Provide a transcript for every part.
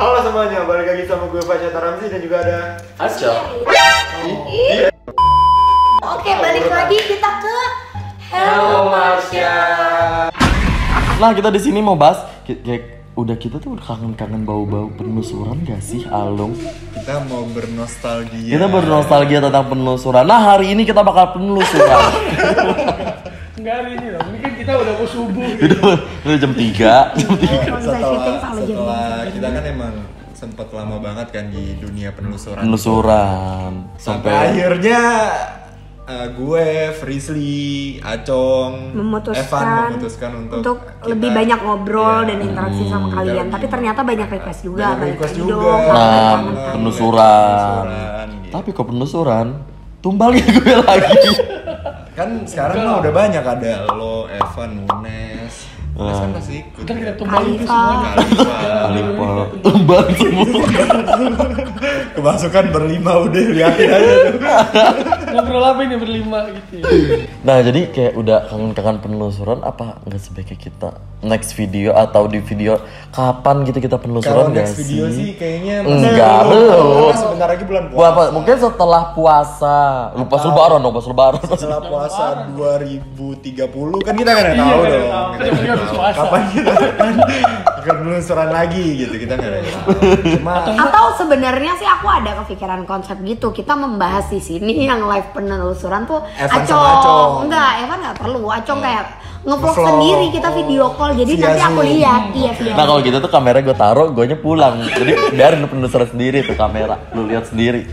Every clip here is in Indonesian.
Halo semuanya, balik lagi sama gue Fasyata Ramzi dan juga ada Aco. Oke, balik lagi kita ke Hello Marsha. Nah, kita di sini mau bahas kita tuh kangen-kangen bau-bau penelusuran gak sih, Alung? Kita mau bernostalgia. Kita bernostalgia tentang penelusuran. Nah, hari ini kita bakal penelusuran. Enggak hari ini loh, ini kan kita udah mau subuh. Udah jam 3. Setelah kita kan emang sempat lama banget kan di dunia penelusuran. Sampai akhirnya gue, Frisly, Acong, Evan memutuskan untuk lebih banyak ngobrol dan interaksi sama kalian. Tapi ternyata banyak request juga. Nah, penelusuran. Gitu. Tapi kok penelusuran? Tumbalin gue lagi. Kan sekarang mah udah banyak, ada lo, Evan, Munes. Munes kan masih ikut. Kan kita Ya? tumbal itu semuanya. Alipa, tumbal semua. Kemasukan berlima udah, liatin aja tuh. Ngobrol apa ini berlima gitu ya. Nah, jadi kayak udah kangen-kangen penelusuran, apa nggak sebaiknya kita next video atau di video kapan gitu kita penelusuran Kalau gak next sih? video sih kayaknya Enggak, belum. Sebentar lagi bulan Wah, puasa. mungkin setelah puasa. Pas lebaran dong, pas lebaran. Setelah puasa 2030 kan kita nggak tahu nggak dong. tahu. Kita Kita nggak habis tahu. puasa. Kapan kita akan penelusuran lagi gitu, kita nggak tahu. Cuma Atau sebenarnya sih aku ada kepikiran konsep gitu. Kita membahas di sini yang live penelusuran tuh Evan sama Acong. Enggak, Evan nggak perlu. Acong kayak ngevlog Ngevlog. sendiri, kita video call. Jadi Via nanti aku Zoom. lihat. Iya, via Nah, kalau gitu tuh kamera gue taruh, gue pulang. Jadi biarin lu penelusuran sendiri tuh kamera, lu lihat sendiri.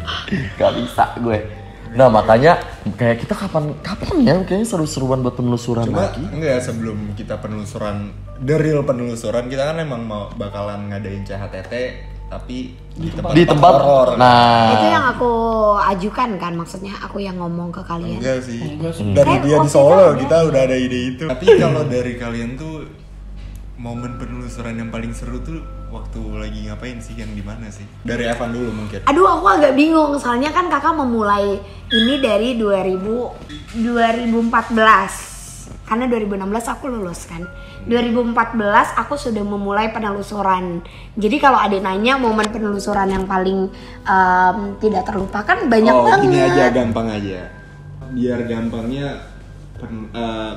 Gak bisa gue. Nah, makanya kayak kita kapan ya kayaknya seru-seruan buat penelusuran cuma lagi. enggak, sebelum kita penelusuran, the real penelusuran, kita kan emang mau bakalan ngadain CHTT tapi di tempat horor. Nah, Itu yang aku ajukan kan, maksudnya aku yang ngomong ke kalian. Enggak sih. sih. Dari Kayak dia di waktu Solo itu ada. kita udah ada ide itu. Tapi kalau dari kalian tuh momen penelusuran yang paling seru tuh waktu lagi ngapain sih, yang di mana sih? Dari Evan dulu mungkin. Aduh, aku agak bingung. Soalnya kan kakak memulai ini dari 2014. Karena 2016 aku lulus kan. 2014 aku sudah memulai penelusuran. Jadi kalau ada nanya momen penelusuran yang paling tidak terlupakan, banyak banget. Gini aja, gampang aja. Biar gampangnya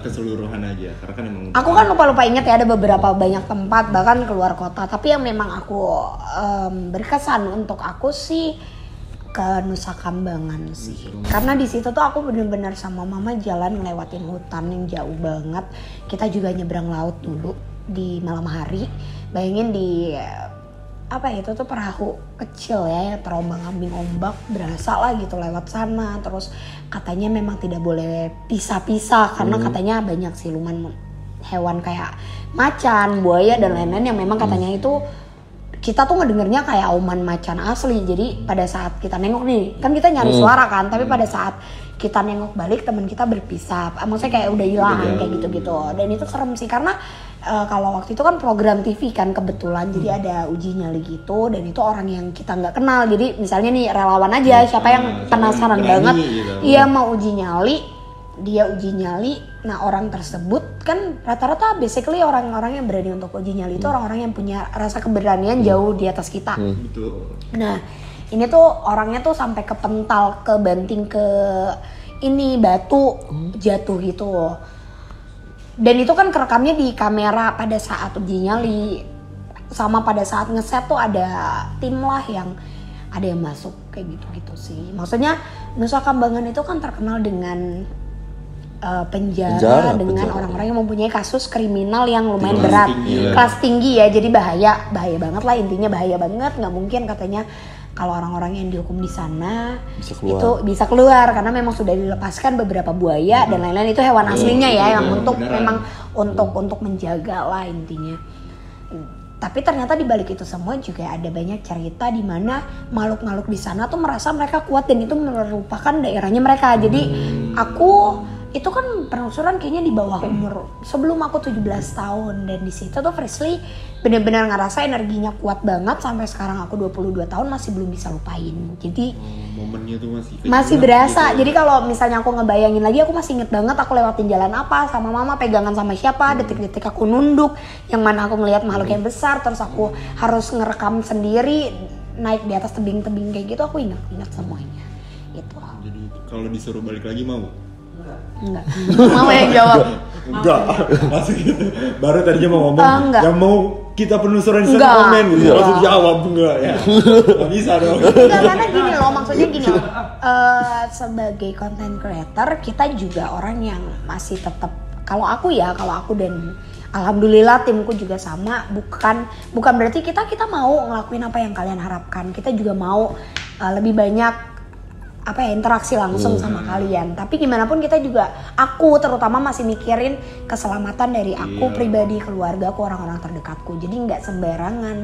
keseluruhan aja. Karena kan emang Aku kan lupa-lupa inget ya, ada beberapa banyak tempat bahkan keluar kota. Tapi yang memang aku berkesan untuk aku sih ke Nusa Kambangan sih. Karena di situ tuh aku bener-bener sama mama jalan ngelewatin hutan yang jauh banget. Kita juga nyebrang laut dulu di malam hari. Bayangin di apa ya, itu tuh perahu kecil ya yang terombang-ambing ombak, berasa lah gitu lewat sana. Terus katanya memang tidak boleh pisah-pisah karena katanya banyak siluman hewan kayak macan, buaya dan lain-lain yang memang katanya itu kita tuh ngedengernya kayak auman macan asli. Jadi pada saat kita nengok nih, kan kita nyari suara kan, tapi pada saat kita nengok balik teman kita berpisah. Maksudnya kayak udah hilang kayak gitu-gitu. Dan itu serem sih karena kalau waktu itu kan program TV kan kebetulan, jadi ada uji nyali gitu, dan itu orang yang kita nggak kenal. Jadi misalnya nih relawan aja, siapa yang penasaran banget, gitu. iya mau uji nyali, dia uji nyali. Nah, orang tersebut kan rata-rata basically orang-orang yang berani untuk uji nyali itu orang-orang yang punya rasa keberanian jauh di atas kita. Betul. Nah, ini tuh orangnya tuh sampai kepental, kebanting ke ini batu jatuh gitu. Dan itu kan kerekamnya di kamera pada saat uji nyali, sama pada saat ngeset tuh ada tim lah yang ada yang masuk kayak gitu-gitu sih. Maksudnya Nusa Kambangan itu kan terkenal dengan penjara dengan orang-orang yang mempunyai kasus kriminal yang lumayan berat, kelas tinggi ya. Jadi bahaya banget lah, intinya bahaya banget. Nggak mungkin katanya kalau orang-orang yang dihukum di sana itu bisa keluar karena memang sudah dilepaskan beberapa buaya dan lain-lain. Itu hewan aslinya ya, yang untuk memang untuk menjaga lah intinya. Tapi ternyata di balik itu semua juga ada banyak cerita di mana makhluk-makhluk di sana tuh merasa mereka kuat dan itu merupakan daerahnya mereka. Jadi aku itu kan penelusuran kayaknya di bawah umur sebelum aku 17 tahun, dan di situ tuh Frisly benar-benar ngerasa energinya kuat banget sampai sekarang aku 22 tahun masih belum bisa lupain. Jadi momennya tuh masih berasa. gitu. Jadi kalau misalnya aku ngebayangin lagi, aku masih inget banget aku lewatin jalan apa sama mama, pegangan sama siapa, detik-detik aku nunduk, yang mana aku ngelihat makhluk yang besar, terus aku harus ngerekam sendiri naik di atas tebing-tebing kayak gitu. Aku ingat semuanya itu. Jadi kalau disuruh balik lagi mau? Enggak. Mama yang jawab. Enggak, masih gitu. Baru tadinya mau ngomong, Enggak. yang mau kita penelusuran di Enggak. sana komen gitu. Enggak. Langsung jawab enggak ya. Enggak bisa dong. Enggak, karena gini loh, maksudnya gini loh. Sebagai content creator, kita juga orang yang masih tetap, kalau aku dan alhamdulillah timku juga sama, bukan berarti kita mau ngelakuin apa yang kalian harapkan. Kita juga mau lebih banyak interaksi langsung sama kalian. Tapi gimana pun kita juga, aku terutama masih mikirin keselamatan dari aku pribadi, keluarga aku, orang-orang terdekatku. Jadi nggak sembarangan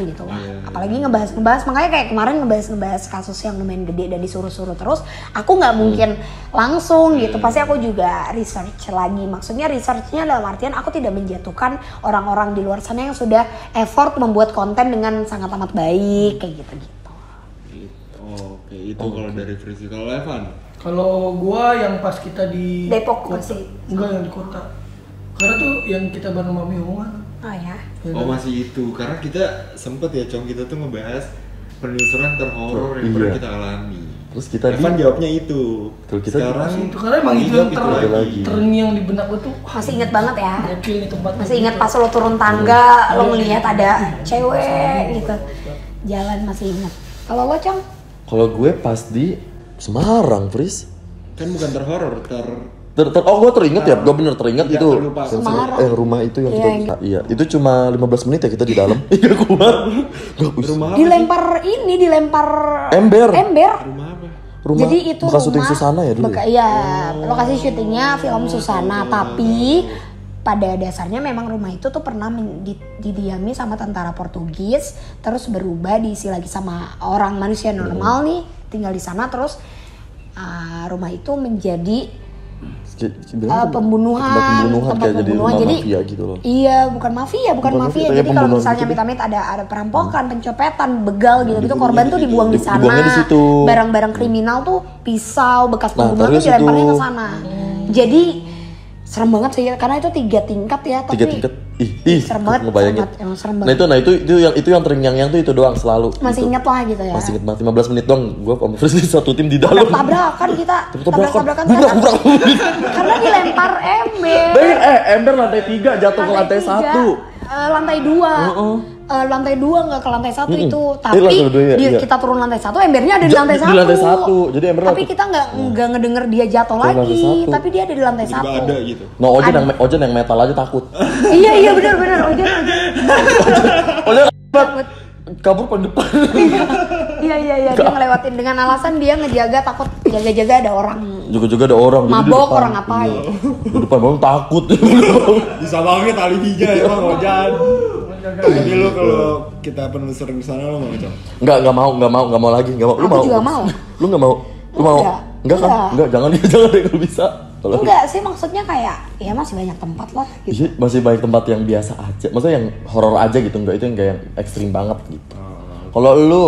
gitu lah. Apalagi ngebahas, makanya kayak kemarin ngebahas kasus yang lumayan gede dan disuruh-suruh terus. Aku nggak mungkin langsung gitu. Pasti aku juga research lagi. Maksudnya researchnya dalam artian aku tidak menjatuhkan orang-orang di luar sana yang sudah effort membuat konten dengan sangat amat baik kayak gitu-gitu. Oke, itu kalau dari Frisly. Kalau Evan? Kalau gua yang pas kita di Depok kota. masih? Enggak, yang di kota. Karena tuh yang kita bareng Mami Hongan. Oh ya. Oh masih itu, karena kita sempet ya Cong, kita tuh ngebahas penelusuran terhoror yang pernah kita alami. Terus kita Evan jawabnya itu. Tuh, kita sekarang itu karena emang itu yang lagi. terngiang di benak gua tuh. Masih inget banget ya. Gokil nih tempat. Masih inget pas lo turun tangga, lo ngelihat ada cewek gitu. Jalan masih inget. Kalau lo Cong? Kalau gue pas di Semarang, Fris. Kan bukan terhoror, Oh, gue teringat ya, gue bener teringat Iya, itu. terlupa. Semarang. Rumah itu yang Iya, kita, iya, itu cuma 15 menit ya kita di dalam. Iya kuat. rumah apa? Dilempar Ember. Rumah apa? Rumah Jadi itu bekas syuting rumah Susana ya dulu. Iya, lokasi syutingnya film Susana, tapi pada dasarnya memang rumah itu tuh pernah didiami sama tentara Portugis, terus berubah diisi lagi sama orang manusia normal nih tinggal di sana, terus rumah itu menjadi pembunuhan, tempat kayak pembunuhan. Jadi mafia gitu loh. Iya, bukan mafia. mafia, Jadi kalau pembunuhan misalnya gitu. amit-amit ada perampokan, pencopetan, begal gitu, korban tuh dibuang di sana. Dibuangnya di situ. Barang-barang kriminal tuh pisau, bekas pembunuhan taruhnya tuh dilemparnya situ. ke sana. Jadi serem banget sih, karena itu 3 tingkat ya, tapi 3 tingkat. Ih, serem banget, ngebayangin. serem Nah banget. itu yang terngiang-ngiang tuh itu doang selalu. Masih gitu. inget lah gitu ya. Masih inget banget 15 menit doang. Gua sama Fris satu tim di dalam. Tabrakan kita, Tabrakan. tabrakan karena dilempar ember. Bayangin, ember lantai 3 jatuh ke lantai 1. Lantai 2. Lantai 2 nggak ke lantai 1 itu, tapi lantai dua, iya. kita turun lantai 1, embernya ada di lantai 1. Di lantai 1. Jadi ember Tapi kita nggak ngedenger dia jatuh lantai lagi, satu. tapi dia ada di lantai 1. Tiba-tiba ada gitu. No, Ojen yang metal aja takut. Iya benar. Ojen. Ojen kabur paling depan. Iya dia ngelewatin dengan alasan dia ngejaga, takut jaga-jaga ada orang. Juga ada orang. Jadi di Mabok depan. orang apa Iya. gitu. Di depan bangun takut. Bisa banget tali bija emang Ojan. Jadi lu kalau kita penelusuran ke sana lu mau Cong? Enggak mau lagi, enggak mau. Lu Aku mau? juga mau. Lu enggak mau? Lu mau? Enggak kan? Enggak. Enggak, jangan deh kalau bisa. Kalau Enggak sih, maksudnya kayak ya masih banyak tempat lah gitu. Iya, masih banyak tempat yang biasa aja. Maksudnya yang horor aja gitu, enggak itu yang kayak yang ekstrim banget gitu. Kalau lu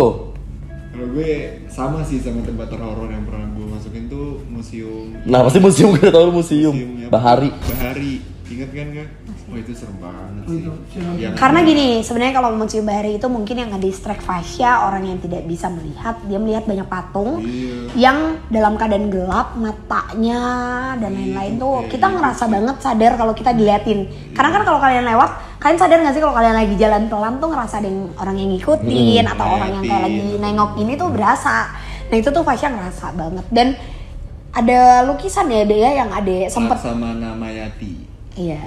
Kalau gue sama sih sama tempat terhoror yang pernah gue masukin tuh museum. nah pasti museum, gue tau lu museum. Museumnya Bahari. Ingat kan Kak? Wah itu serem banget sih. Yang Karena gini, sebenarnya kalau Museum Bahari itu mungkin yang nge-distract Fasya, orang yang tidak bisa melihat, dia melihat banyak patung yang dalam keadaan gelap, matanya dan lain-lain tuh kita ngerasa banget sadar kalau kita diliatin. Karena kan kalau kalian lewat, kalian sadar nggak sih kalau kalian lagi jalan pelan tuh ngerasa ada orang yang ngikutin atau orang yang kayak lagi nengok ini tuh berasa. Nah itu tuh Fasya ngerasa banget. Dan ada lukisan ya dia yang ada sempet. sama nama Yati. Iya,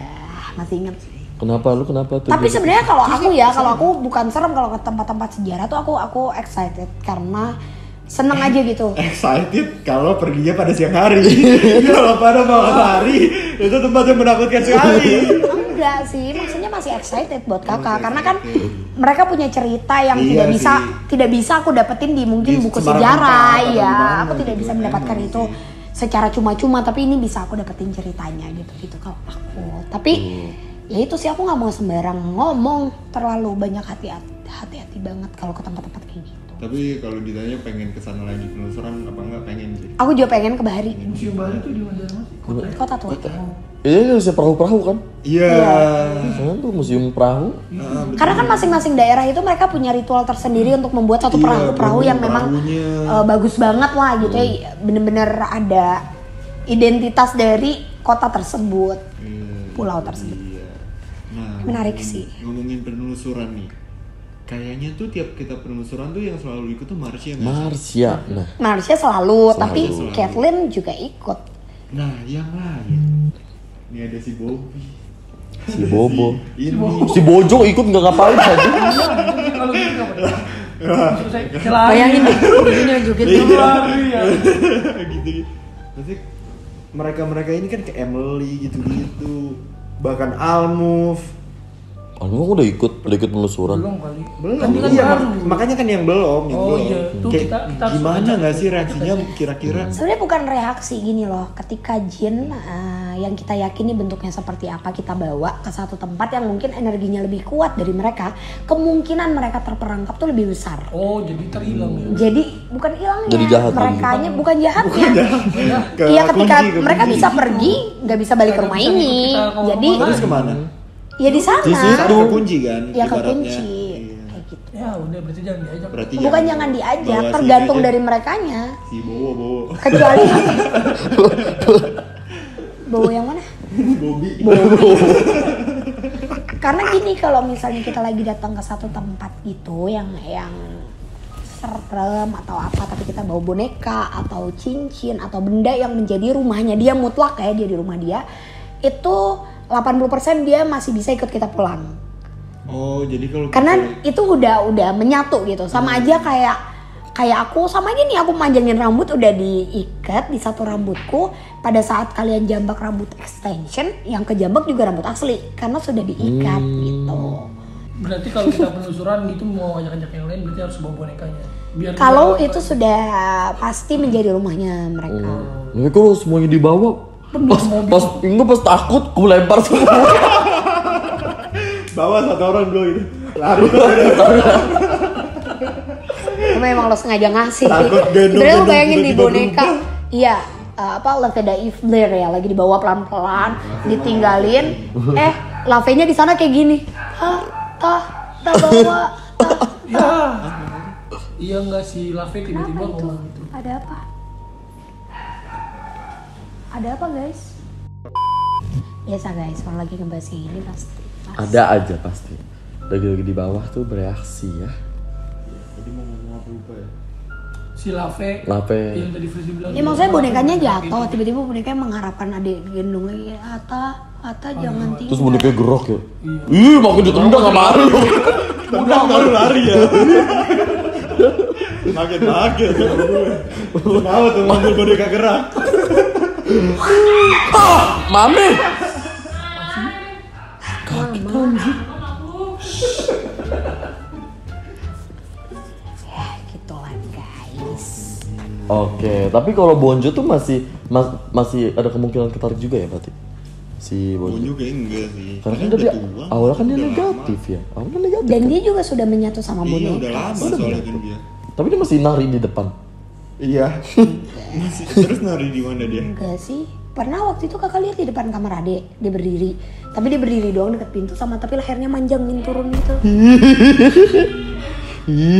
masih inget sih. Kenapa tuh? Tapi sebenarnya kalau aku bukan serem, kalau ke tempat-tempat sejarah tuh aku excited karena seneng aja gitu. Excited kalau perginya pada siang hari. Kalau pada malam hari itu tempat yang menakutkan sekali. Enggak sih, maksudnya masih excited buat kakak karena kan mereka punya cerita yang tidak bisa aku dapetin di mungkin Di buku Semarang sejarah tempat, ya. atau Aku di tidak mana bisa gitu, mendapatkan emang itu. sih. secara cuma-cuma, tapi ini bisa aku dapetin ceritanya gitu kalau aku. Tapi ya itu sih, aku nggak mau sembarang ngomong, terlalu banyak hati-hati banget kalau ke tempat-tempat kayak gitu. Tapi kalau ditanya pengen kesana lagi penelusuran apa enggak, pengen sih. Aku juga pengen ke Bahari. Museum Bahari itu di mana sih? Kota tua. Ini museum perahu-perahu kan? Iya. Sana tuh museum perahu. Karena kan masing-masing daerah itu mereka punya ritual tersendiri untuk membuat satu perahu yang memang bagus banget lah gitu ya. Bener-bener ada identitas dari kota tersebut, pulau tersebut. Iya. Nah, Menarik sih. Ngomongin penelusuran nih. Kayaknya tuh tiap kita penelusuran tuh yang selalu ikut tuh Marsha. Marsha. Nah, Marsha selalu, tapi Kathleen juga ikut. Nah, yang lain. Ini ada si Bobby. si Bobo. Ini. Si Bojo ikut nggak ngapain aja. Kalau gitu nggak apa-apa. Bayangin deh, ini joget Lari ya. Gitu. Pasti mereka ini kan ke Emily gitu-gitu. Bahkan Almove. Kamu udah ikut penelusuran. Belum kali. Belum. Kan dia kan Iya, baru. makanya kan yang belum, Oh iya, tuh Kayak kita harus gimana ajak. nggak sih reaksinya kira-kira? Sebenarnya bukan reaksi, gini loh, ketika jin yang kita yakini bentuknya seperti apa kita bawa ke satu tempat yang mungkin energinya lebih kuat dari mereka, kemungkinan mereka terperangkap tuh lebih besar. Oh, jadi terhilang ya. Jadi bukan hilangnya, Jadi jahat merekanya bukan jahatnya. Ke Iya, ketika kunci, ke mereka kunci. bisa pergi, nggak bisa balik ke rumah Nggak bisa ini. ikut kita kalau Jadi Terus kemana? ya di sana. Di situ. Ke kunci kan? Ya ke ibaratnya. kunci. Iya. Kayak gitu. Ya udah berarti jangan diajak. Berarti Bukan jangan diajak, bawa si tergantung aja. dari merekanya. Si Bowo. Kecuali bawa yang mana? Bobby. Karena gini, kalau misalnya kita lagi datang ke satu tempat gitu yang serem atau apa, tapi kita bawa boneka atau cincin atau benda yang menjadi rumahnya dia, mutlak kayak dia di rumah dia, itu 80% dia masih bisa ikut kita pulang. Oh, jadi kalau Karena itu udah menyatu gitu. Sama aja kayak aku, sama aja nih, aku manjangin rambut udah diikat di satu rambutku. Pada saat kalian jambak rambut extension, yang kejambak juga rambut asli karena sudah diikat gitu. Berarti kalau kita penelusuran gitu mau ajak-ajak yang lain berarti harus bawa bonekanya. Biar Kalau kita- itu sudah pasti menjadi rumahnya mereka. Tapi kalau semuanya dibawa, pas takut, ku lempar semua. bawa satu orang dulu gitu. Lari. Memang lo sengaja ngasih. Takut gendong-gendong Sebenarnya lo bayangin di tiba-tiba boneka, iya, Laveda Eve Blair ya, lagi dibawa pelan-pelan, ditinggalin, lavenya di sana kayak gini. Tak bawa. Ya. Iya enggak sih, Lave tiba-tiba Apa itu? ngomong gitu. Ada apa? Ada apa guys? Biasa guys, kalau lagi ngebahas yang ini pasti. Ada aja pasti. Lagi-lagi di bawah tuh bereaksi ya. Jadi mau ngomong apa lupa ya? Si Lave Lave. yang tadi Frizzy bilang. Ya maksudnya bonekanya jatuh, tiba-tiba bonekanya mengharapkan adik gendong lagi. Ata jangan tinggal. Terus bonekanya gerak ya. Ih, makin ditendang sama lu. Udah baru lari ya. Makin. Kenapa tuh ngambil boneka gerak? Mami. Gitu lah guys. Oke, tapi kalau Bonjo tuh masih ada kemungkinan ketarik juga ya berarti? Si Bonjo. Bonju kayak enggak sih. Karena kan dia awalnya kan dia Udah negatif ya. Awalnya negatif. Dan dia juga sudah menyatu sama lama. Iya, boneka. udah lama soalnya kan dia. Tapi dia masih nari di depan. Iya. Terus nari di mana dia? Enggak sih. Pernah waktu itu kakak lihat di depan kamar adek, dia berdiri. Tapi dia berdiri doang deket pintu tapi lehernya manjangin turun gitu.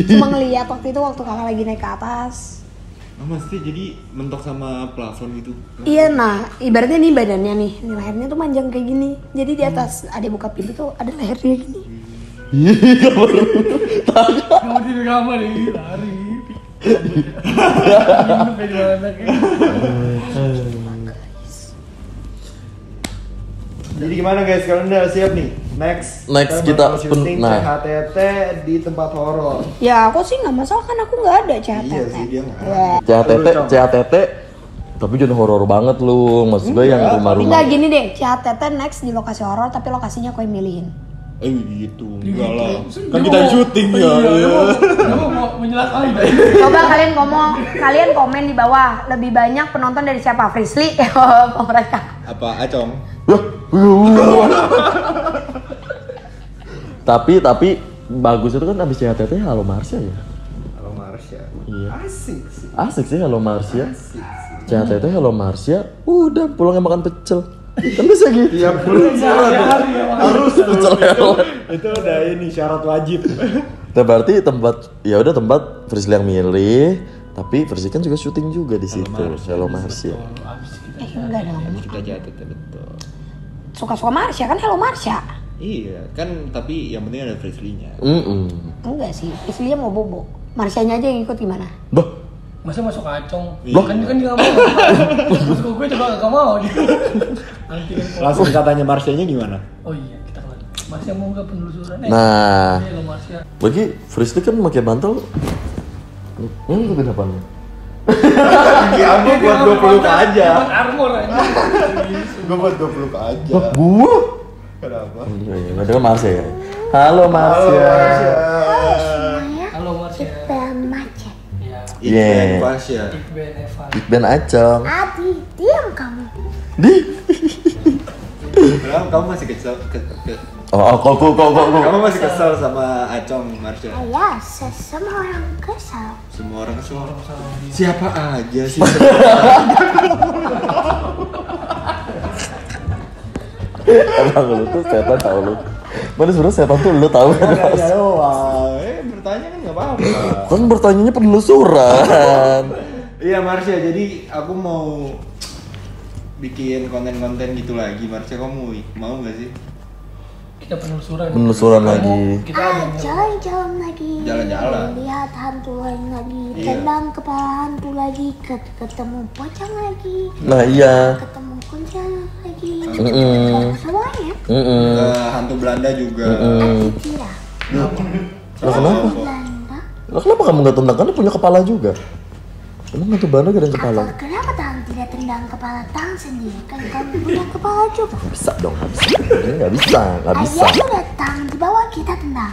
Cuma ngeliat waktu kakak lagi naik ke atas. Oh, maksudnya jadi mentok sama plafon gitu. Iya, nah ibaratnya nih badannya nih, lehernya tuh manjang kayak gini. Jadi di atas adek buka pintu tuh ada lehernya gini. Kamu di kamar nih, lari. Minum kayak gimana kayak. Jadi gimana guys? Kalian udah siap nih? Next kita bakal syuting nah. CHTT di tempat horor. Ya aku sih nggak masalah kan aku nggak ada CHTT. Iya sih, dia nggak Ya. CHTT, tapi jangan horor banget lu. Maksud gue yang rumah-rumah. Enggak gini deh, CHTT next di lokasi horor tapi lokasinya aku yang milihin. Gitu, enggak lah. Dia Kan kita mau- syuting ya. Iya, Iya. dia mau menjelaskan. Coba kalian komen di bawah, lebih banyak penonton dari siapa? Frisly apa mereka? Apa Acong? Tapi bagus itu kan abis CHTT Halo Marsha ya. Halo Marsha. Iya. Asik sih. Asik sih Halo Marsha. Asik sih. CHTT Halo Marsha. Udah pulangnya makan pecel. Kan bisa gitu. Tiap bulan harus Pecel Halo. itu udah ini syarat wajib. Nah, berarti tempat Frisly yang milih, tapi Frisly kan juga syuting juga di situ. Halo Marsha. Enggak dong. Kita jatuh betul. Suka-suka Marsha kan Hello Marsha. Iya, kan tapi yang penting ada Frisly-nya. Enggak sih, Frisly mau bobo. Marsyanya aja yang ikut gimana? Bah, Masa masuk Acong? Iya. Kan dia nggak mau. Masuk gue juga nggak mau. Nanti kan. Langsung katanya Marsha-nya gimana? Oh iya, kita kelar. Marsha mau nggak penelusuran? nah, Hello Marsha. bagi Frisly kan pakai bantal. Ini lebih depannya. Ya aku buat 20 aja. Buat armor aja. Gue buat 20 aja. Gua? Kenapa? Iya, ada Marsha ya. Halo Marsha. Halo Marsha. Macet. Ya. Iya. Pasya. Iqbal Evan. Ben Acong. Adi, diam kamu. Di. Kamu masih kesel Kok. Kamu masih kesel sama Acong Marsha? Ya, semua orang kesal. Semua orang kesel. Siapa aja sih? Emang lu tuh setan tau lu. Mana sebenernya setan tuh lu tau kan? Makanya doang. Bertanya kan nggak apa-apa. Kan bertanyanya penelusuran. Iya Marsha, jadi aku mau bikin konten-konten gitu lagi. Marsha, kamu mau nggak sih? Kita penelusuran. Penelusuran Kamu- lagi. Kita ada Jalan-jalan lagi. Jalan-jalan. Lihat hantu lain lagi. Iya. Tendang kepala hantu lagi. Ketemu pocong lagi. Nah iya. Ketemu kuntilanak lagi. Mm-mm. Semuanya. Hantu Belanda juga. Tidak. Lah kenapa? Belanda. Lah kenapa kamu nggak tendang? Kan dia punya kepala juga. Emang hantu Belanda gak ada kepala? Atau kenapa tangan tidak tendang kepala tangan sendiri? Kan kamu punya kepala juga. Gak bisa dong, gak bisa. Ini gak bisa. Ayah udah tangan di bawah kita tendang.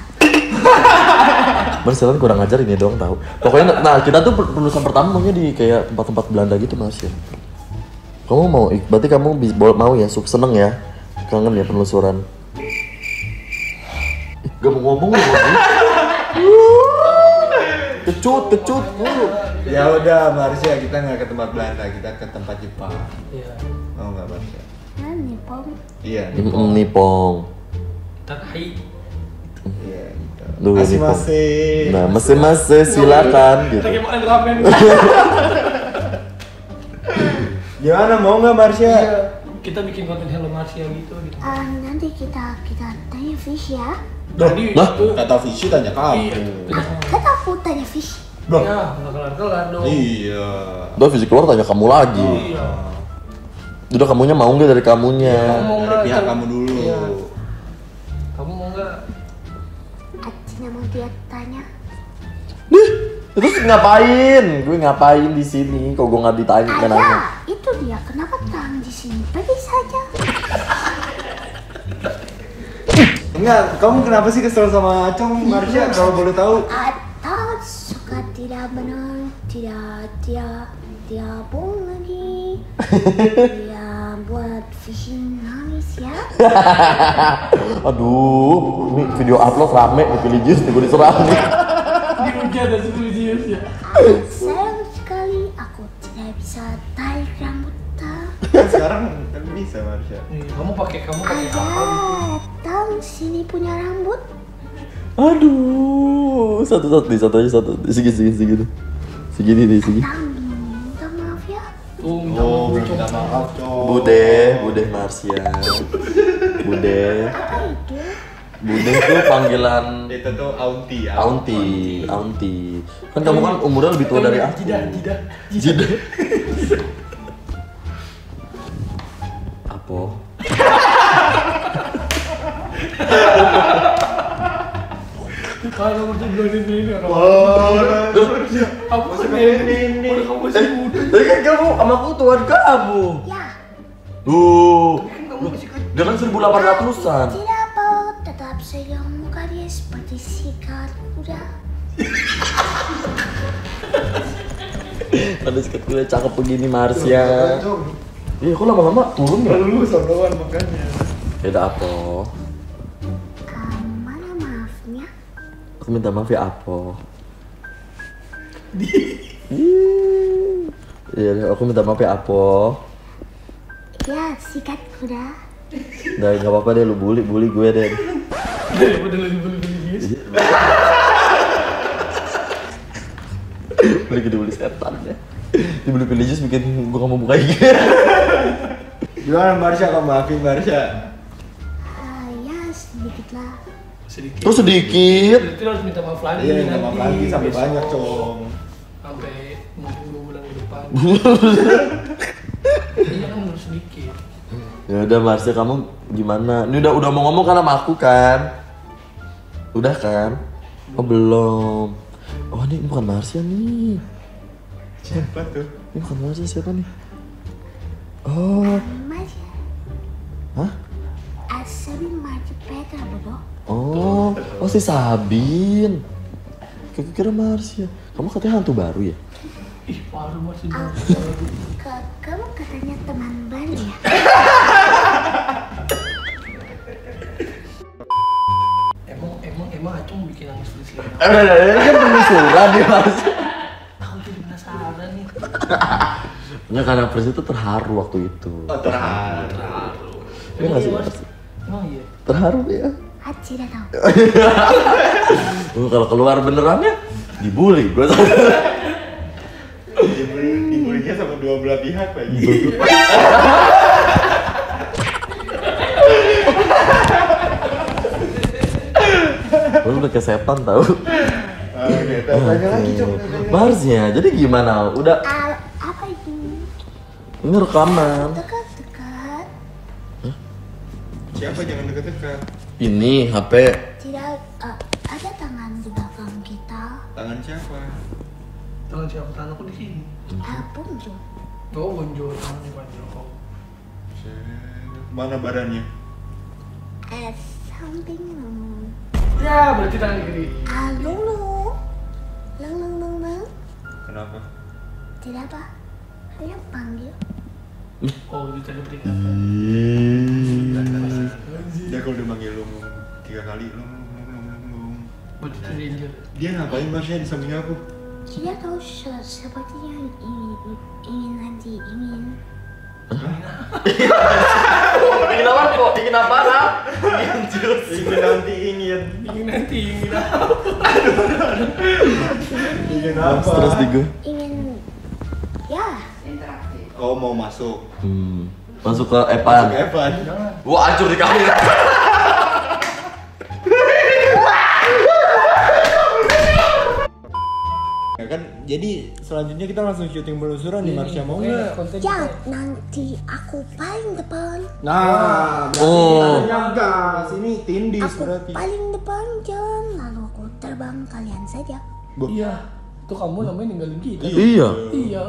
Mas setan kurang ajar ini doang tahu. Pokoknya, nah kita tuh penelusuran pertama maunya di kayak tempat-tempat Belanda gitu Mas ya. Kamu mau, berarti kamu mau ya, seneng ya, kangen ya penelusuran. Gak mau ngomong lu, kecut mulu. Ya udah Marsha, kita nggak ke tempat Belanda, kita ke tempat Jepang. Iya. Mau nggak Marsha? Nih, Pom. Iya. Nipong. Takai. Iya. Gitu. Duh, Masing-masing. Nah, masing-masing silakan gitu. Kita makan ramen. Gimana mau nggak Marsha? Iya. Kita bikin konten Hello Marsha gitu. Nanti kita tanya Fish ya. Tadi Lah? itu. Kata Fishy tanya Iya. kamu. Kan aku tanya Fish. Ya, nggak kelar-kelar dong. Iya. Udah fisik keluar tanya kamu lagi. Iya. Udah kamunya mau nggak dari kamunya? Mau Dari nggak? pihak kamu dulu. Iya. Kamu mau nggak? Acina mau dia tanya. Terus ngapain? Gue ngapain di sini? Kok gue nggak ditanya nggak nanya? Ayah, itu dia. Kenapa tangan di sini? Pergi saja. Enggak, kamu kenapa sih kesel sama Acong Marsha? Kalau boleh tahu. Atau suka tidak benar, tidak bohong lagi. Dia buat fishing nangis ya. Aduh, ini video upload rame nih religius nih gue diserang nih. Dihujat dan religius ya. Sayang sekali aku tidak bisa tarik rambut. Kan sekarang kan bisa Marsha. Nih, kamu pakai apa gitu? Ayah, datang sini punya rambut. Aduh, satu segini. Segini nih, segini. Datang minta maaf ya. Tuh, minta Oh, maaf, minta Cong. maaf Cong. Bude Marsha. Bude. Apa itu? Bude tuh panggilan Itu tuh Aunty. Kan kamu kan umurnya lebih tua dari aku. Jidah. Apa? Kalau kamu belum ini orang. Aku ini. kamu masih muda. Tadi kan kamu sama aku tuan kamu. Ya, Dia kan 1800-an. tidak apa, tetap saja muka dia seperti sikat kuda. Tadi sekat gue cakep begini Marsha. Iya, kok lama-lama turun ya? Lu sonoan makanya. Beda apa? Mana maafnya? Aku minta maaf ya apa? Iya, aku minta maaf ya apa? Ya, sikat kuda. Udah nggak apa-apa deh, lu bully gue deh. Daripada lu dibully-bully guys. Balik dibully setan ya. Dibully Pilius bikin gue gak mau buka IG. Gimana Marsha, kamu maafin Marsha? Ya, sedikit lah. Sedikit. Terus sedikit. Berarti lu harus minta maaf lagi. Iya, minta maaf lagi sampai besok. banyak, Cong. Sampai mungkin 2 bulan ke depan. Iya kan harus sedikit. Ya udah Marsha, kamu gimana? Ini udah mau ngomong kan sama aku kan? Udah kan? Oh belum. Oh ini bukan Marsha nih. Siapa tuh? Ini bukan Marsha, siapa nih? Oh, Mas, hah? Sabin maju Petra bodoh. Oh si Sabin. Kira-kira Marsha. Kamu katanya hantu baru ya? Ih, baru masih baru. Kamu katanya teman baru ya? Emang Acung bikin nangis Priscilla. Ini kan penelusuran ya Marsha. Aku jadi penasaran nih. Enggak, karena Pris itu terharu waktu itu. Oh, terharu. Iya nggak sih? Mas? Emang iya. Terharu ya. Tidak tahu. Kalau keluar benerannya dibully gue. Dibulinya sama dua belah pihak lagi. Lu udah kayak setan tau. Oke, tanya lagi, Cong. Marsha, jadi gimana? Udah Apa itu? ini rekaman. Dekat-dekat. Siapa jangan deket-deket? Ini HP. Tidak ada tangan di belakang kita. Tangan siapa? Tangan siapa? Tangan aku di sini. Bonjo. Oh, bonjol, tangannya bonjol. Mana badannya? Samping. Ya, berarti tangan kiri. Lulu. Leng. Kenapa? Tidak apa. Hanya panggil. Oh, kita ada peringatan. Dia kalau udah manggil lu 3 kali lu. Buat itu ranger. Dia ngapain Marsha di samping aku? Dia tahu sepertinya ingin nanti ingin. Ingin apa kok? Ingin apa lah? Ingin nanti ingin. Ingin nanti, ingin Ingin apa? Stres di gue. Ingin. Ya. Oh, mau masuk. Masuk ke Evan. Masuk Evan. Wah, hancur di kamera. Ya kan, jadi selanjutnya kita langsung syuting penelusuran nih Marsha, mau nggak? Ya, nanti aku paling depan. Nah, Oh. gas. Ini tindis Aku berarti. paling depan jalan, lalu aku terbang kalian saja. Iya. Itu kamu namanya ninggalin kita. Iya. Iya.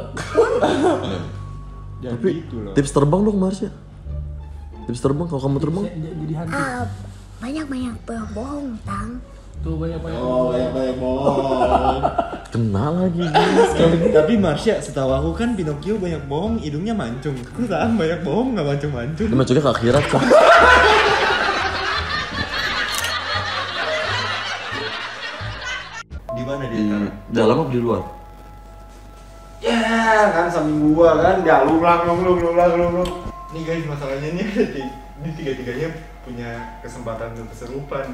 Jangan Tapi gitu loh. tips terbang dong Marsha. Tips terbang kalau kamu terbang. Jadi hantu. Banyak-banyak berbohong, Tang. Tuh banyak-banyak. Oh, banyak bohong. Kena lagi gue sekali. Tapi Marsha, setahu aku kan Pinocchio banyak bohong, hidungnya mancung. Aku tahan banyak bohong nggak mancung-mancung. Ini mancungnya ke akhirat kok. Di mana Di dia? dalam apa di luar? Ya kan samping gua kan, ya lu. Nih guys, masalahnya nih ini tiga-tiganya punya kesempatan untuk keserupan.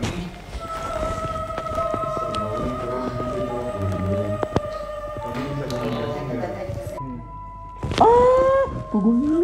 Punggungnya.